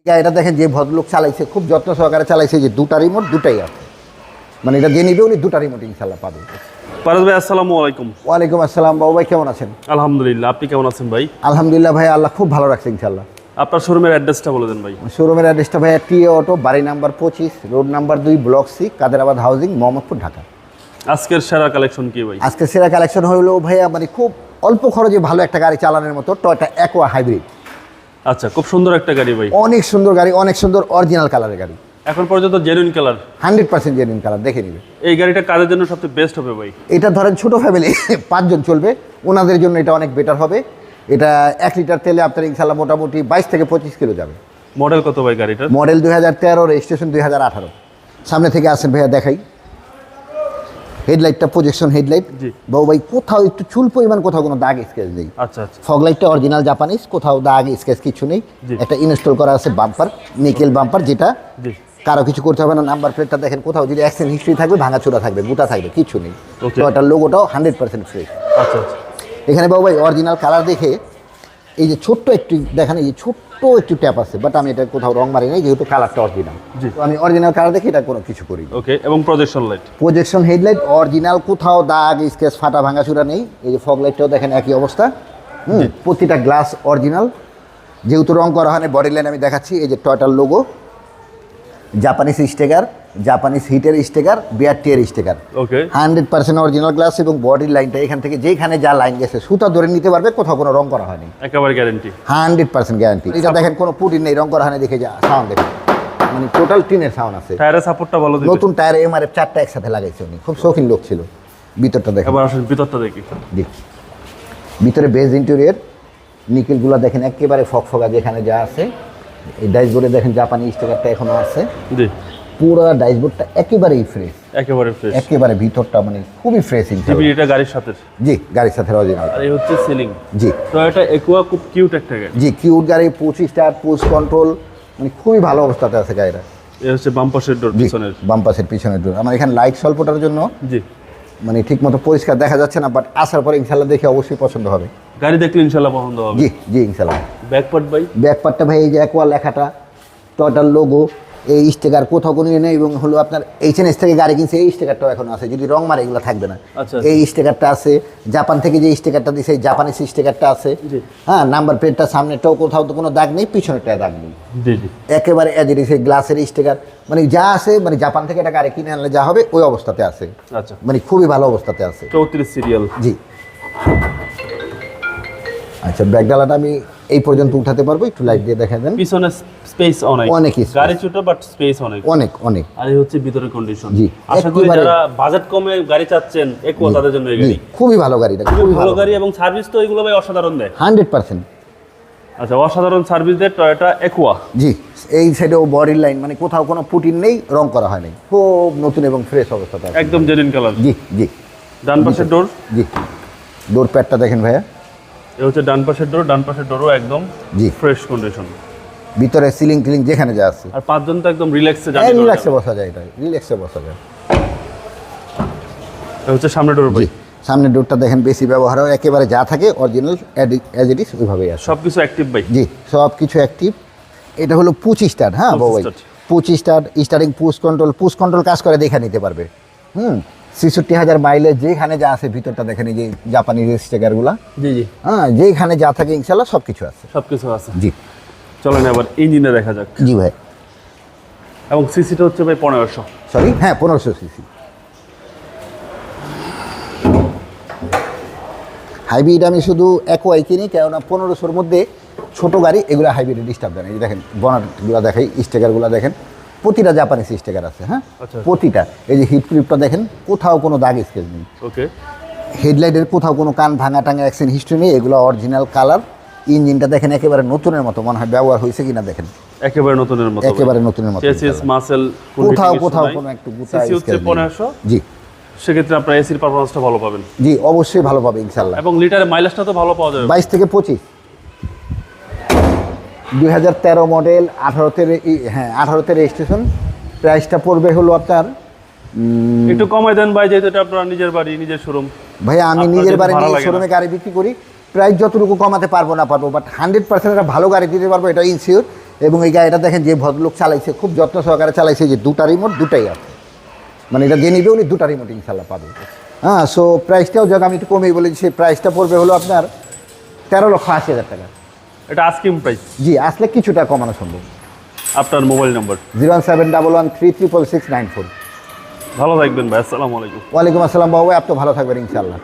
গাড়িটা দেখেন যে ভদ্রলোক চালাইছে, খুব যত্ন সহকারে চালাইছে, যে দুটা রিমোট দুটাই আছে, মানে এটা যে নিবে উনি দুটা রিমোট ইনশাল্লাহ পাবে। পারভেজ ভাই আসসালামু আলাইকুম। ওয়ালাইকুম আসসালাম। বাবু ভাই কেমন আছেন? আলহামদুলিল্লাহ, আপনি কেমন আছেন ভাই? আলহামদুলিল্লাহ ভাই, আল্লাহ খুব ভালো রাখছে ইনশাল্লাহ। আপনার শোরুমের অ্যাড্রেসটা বলে দেন ভাই। শোরুমের অ্যাড্রেসটা ভাইয়া টিএ অটো, বাড়ি number 25, road number 2, block C, Kaderabad housing, Mohammadpur, Dhaka. আজকের সেরা কালেকশন কি ভাই? আজকে সেরা কালেকশন হলো ভাইয়া, মানে খুব অল্প খরচে ভালো একটা গাড়ি চালানোর মতো, টয়োটা অ্যাকোয়া হাইব্রিড। আচ্ছা, খুব সুন্দর একটা গাড়ি ভাই, অনেক সুন্দর গাড়ি, অনেক সুন্দর অরিজিনাল কালারের গাড়ি, এখন পর্যন্ত জেনুইন কালার, 100% জেনুইন কালার, দেখে নিবে। এই গাড়িটা কাদের জন্য সবচেয়ে বেস্ট হবে ভাই? এটা ধরেন ছোট ফ্যামিলি 5 জন চলবে, ওনাদের জন্য এটা অনেক বেটার হবে। এটা 1 লিটার তেলে আপনার ইনশাল্লাহ মোটামুটি 22 থেকে 25 কিলো যাবে। মডেল কত ভাই গাড়িটার? Model 2013, registration 2018। সামনে থেকে আসেন ভাইয়া দেখাই। হেডলাইটটা প্রজেকশন হেডলাইট। জি। বাবু ভাই কোথাও একটু চুল পরিমাণ কোথাও কোনো দাগ স্কেচ নেই। আচ্ছা আচ্ছা। ফগ লাইটটা অরিজিনাল জাপানিজ, কোথাও দাগ স্কেচ কিছু নেই। জি। একটা ইনস্টল করা আছে বাম্পার, নিকেল বাম্পার, যেটা জি। কারো কিছু করতে হবে না। নাম্বার প্লেটটা দেখেন, কোথাও যদি অ্যাক্সিডেন্ট হিস্ট্রি থাকবে, ভাঙাচোরা থাকবে, গুটা থাকবে, কিছু নেই। Okay. তো এটার লোগোটাও 100% ফ্রেশ। আচ্ছা আচ্ছা। এখানে বাবু ভাই অরিজিনাল কালার দেখে, এই যে ছোট্ট একটু দেখেন, এই যে ছোট্ট একটু ট্যাপ আছে, বাট আমি এটা কোথাও রং মারি নাই, যেহেতু কালারটা অরিজিনাল। জি। তো আমি অরিজিনাল কালার দেখে এটা কোনো কিছু করি। ওকে, এবং projection light? Projection headlight original, কোথাও দাগ স্কেচ ফাটা ভাঙাচুরা নেই। এই যে ফগ লাইটটাও দেখেন একই অবস্থা। প্রতিটা গ্লাস অরিজিনাল, যেহেতু রং করা হয় না। বডি লাইন আমি দেখাচ্ছি, এই যে টয়োটার লোগো, জাপানিজ স্টিকার, জাপানিজ হিটের স্টিকার, বিআরটি-এর স্টিকার। ওকে। 100% অরিজিনাল গ্লাস, এবং বডির লাইনটা এখান থেকে যেখানে যা লাইন গেছে সুতা ধরে নিতে পারবে, কোথাও কোনো রং করা হয়নি, একেবারে গ্যারান্টি। 100% গ্যারান্টি। এটা দেখেন কোনো পুটিন নেই, রং করা হয়নি, দেখে যা সাউন্ড দেখেন, মানে টোটাল টিনের সাউন্ড আছে। টায়ারের সাপোর্টটা ভালো দিবে। নতুন টায়ার এমআরএফ 4টা একসাথে লাগাইছে উনি, খুব শৌখিন লোক ছিল। ভিতরটা দেখেন। এবার আসুন ভিতরটা দেখি। জি, ভিতরে বেজ ইন্টেরিয়র, নিকেলগুলো দেখেন একেবারে ফকফকা, যেখানে যা আছে। এই ডাইসবোর্ডে দেখেন জাপানি স্টিকারটা এখনো আছে। জি। পুরো ডাইসবোর্ডটা একেবারেই ফ্রেশ, একেবারে ফ্রেশ। একেবারে ভিতরটা মানে খুবই ফ্রেশ। এটা গাড়ির সাথে? জি, গাড়ির সাথে অরিজিনাল। আর এই হচ্ছে সিলিং। জি। তো এটা একুয়া খুব কিউট একটা গাড়ি। জি, কিউট গাড়ি, 25 স্টার, পুশ কন্ট্রোল, মানে খুবই ভালো অবস্থাতে আছে গাড়িটা। এই হচ্ছে বাম্পাসের ডোর পিছনের। বাম্পাসের পিছনের ডোর। আমার এখানে লাইট স্বল্পটার জন্য জি, মানে ঠিক মতো পরিষ্কার দেখা যাচ্ছে না, বাট আসার পরে ইনশাল্লাহ দেখে অবশ্যই পছন্দ হবে। গাড়ি দেখলে ইনশাআল্লাহ পছন্দ হবে। জি জি ইনশাল্লাহ। ব্যাকপার্ট ভাই? ব্যাকপার্টটা ভাই এই যে অ্যাকোয়া লেখাটা, টয়োটার লোগো, এই স্টিকার কোথাও কোনো নেই, এবং হলো আপনার এইচএনএস থেকে গাড়ি কিনছে, এই স্টিকারটাও এখন আছে। যদি রং মারে এগুলো থাকবে না। আচ্ছা। এই স্টিকারটা আছে, জাপান থেকে যে স্টিকারটা দিছে, এই জাপানিজ স্টিকারটা আছে। জি। হ্যাঁ, নাম্বার প্লেটটা সামনেটাও কোথাও তো কোনো দাগ নেই, পিছনেরটায় দাগ নেই। জি জি। একেবারে অ্যাজ এই গ্লাসের স্টিকার, মানে যা আছে, মানে জাপান থেকে একটা গাড়ি কিনে আনলে যা হবে ওই অবস্থাতে আছে। আচ্ছা। মানে খুবই ভালো অবস্থাতে আছে। 34 সিরিয়াল। জি। আচ্ছা, ব্যাকডালাটা আমি এই পর্যন্ত উঠাতে পারবো, একটু লাইট দিয়ে দেখা দেন। পিছনে স্পেস অনেক। অনেক space। গাড়ি ছোট বাট স্পেস অনেক। অনেক অনেক। আর এই হচ্ছে ভিতরের কন্ডিশন। জি। আশা করি একেবারে- যারা বাজেট কমে গাড়ি চাচ্ছেন, একুয়া তাদের জন্য এই জি, গাড়ি। খুবই ভালো গাড়িটা, খুব খুবই ভালো গাড়ি, এবং সার্ভিস তো এগুলো ভাই অসাধারণ দেয়। 100%। আচ্ছা, অসাধারণ সার্ভিস দেয় টয়োটা একুয়া। জি, এই সাইডেও বডির লাইন, মানে কোথাও কোনো পুটিন নেই, রং করা হয়নি, খুব নতুন এবং ফ্রেশ অবস্থাতে আছে। একদম জেনুইন কালার। জি জি। ডান পাশের ডোর। জি, ডোর প্যাডটা দেখেন ভাইয়া। এই হচ্ছে ডান পাশের ডোর। ডান পাশের ডোরও একদম জি। Fresh condition. ভিতরে সিলিং টিলিং যেখানে যা আছে, আর পাঁচজন তো একদম রিল্যাক্সে জার্নি রিল্যাক্সে বসা যায়, এটা রিল্যাক্সে বসা যায়। এই হচ্ছে সামনে ডোর ভাই। জি, সামনের ডোরটা দেখেন, বেশি ব্যবহার হয়, একেবারে যা থাকে অরিজিনাল অ্যাজ ইট ইজ ওইভাবেই আছে। সবকিছু অ্যাক্টিভ ভাই। জি, সব কিছু অ্যাক্টিভ। এটা হলো 25 স্টার। হ্যাঁ বাবু ভাই, 25 স্টার স্টারিং, পুশ কন্ট্রোল কাজ করে দেখে নিতে পারবে। 66,000 মাইলেজ, যেখানে যা আছে ভিতরটা দেখেন, এই যে জাপানি স্টিকারগুলা। জি জি। হ্যাঁ, যেখানে যা থাকে ইনশাল্লাহ সব কিছু আছে। সবকিছু আছে। জি। চলেন এবার ইঞ্জিনে দেখা যাক। জি ভাই। এবং সিসিটা হচ্ছে ভাই 1500। সরি, হ্যাঁ 1500 সিসি। হাইব্রিড আমি শুধু একোয়াই কিনি, কেননা 1500-র মধ্যে ছোট গাড়ি এগুলো হাইব্রিডে ডিস্টার্ব দেয় না। এই যে দেখেন বনারগুলো দেখাই, স্টিকারগুলো দেখেন, প্রতিটা জাপানিজ স্টিকার আছে। হ্যাঁ, আচ্ছা। প্রতিটা। এই যে হিট ক্লিপটা দেখেন, কোথাও কোনো দাগ স্কেচ নেই। ওকে। হেডলাইটের কোথাও কোনো কান ভাঙা টাঙা অ্যাক্সিডেন্ট হিস্ট্রি নেই, এগুলো অরিজিনাল কালার। ইঞ্জিনটা দেখেন একেবারে নতুনের মতো, মনে হয় ব্যবহার হয়েছে কিনা দেখেন, একেবারে নতুনের মতো। একেবারে নতুনের মতো। চেসিস মাসেল কোথাও কোথাও কোনো একটু গুটা সিসি হচ্ছে স্কেচ নেই। 1500। জি সেক্ষেত্রে আপনার এসির পারফরমেন্সটা ভালো পাবেন। জি, অবশ্যই ভালো পাবে ইনশাল্লাহ। এবং লিটারের মাইলেজটা তো ভালো পাওয়া যাবে। 22 থেকে 25। 2013 মডেল, 18-তে হ্যাঁ 18-তে রেজিস্ট্রেশন। প্রাইসটা পড়বে হলো আপনার একটু কমাই দেন ভাই, যেহেতু এটা আপনার নিজের বাড়ি, নিজের শোরুম। ভাইয়া আমি আপনার নিজের যেহেতু বাড়ি ভাড়া নিয়ে লাগে না। শোরুমে গাড়ি বিক্রি করি, প্রাইস যতটুকু কমাতে পারবো না পারবো, বাট 100% একটা ভালো গাড়ি দিতে পারবো, এটা ইনসিওর। এবং এই গাড়িটা দেখেন যে ভদ্রলোক চালাইছে খুব যত্ন সহকারে চালাইছে, যে দুটা রিমোট দুটাই আছে, মানে এটা যে নিবে উনি দুটা রিমোট ইনশাল্লাহ পাবে। হ্যাঁ, সো প্রাইসটাও যাক আমি একটু কমেই বলেছি, সেই প্রাইসটা পড়বে হলো আপনার 13,80,000 টাকা। এটা আস্কিং প্রাইস। জি, আসলে কিছুটা কমানো সম্ভব। আপনার মোবাইল নাম্বার। 07111366694। ভালো থাকবেন ভাই, আসসালামু আলাইকুম। ওয়ালাইকুম আসসালাম বাবু, আপনি ভালো থাকবেন ইনশাল্লাহ।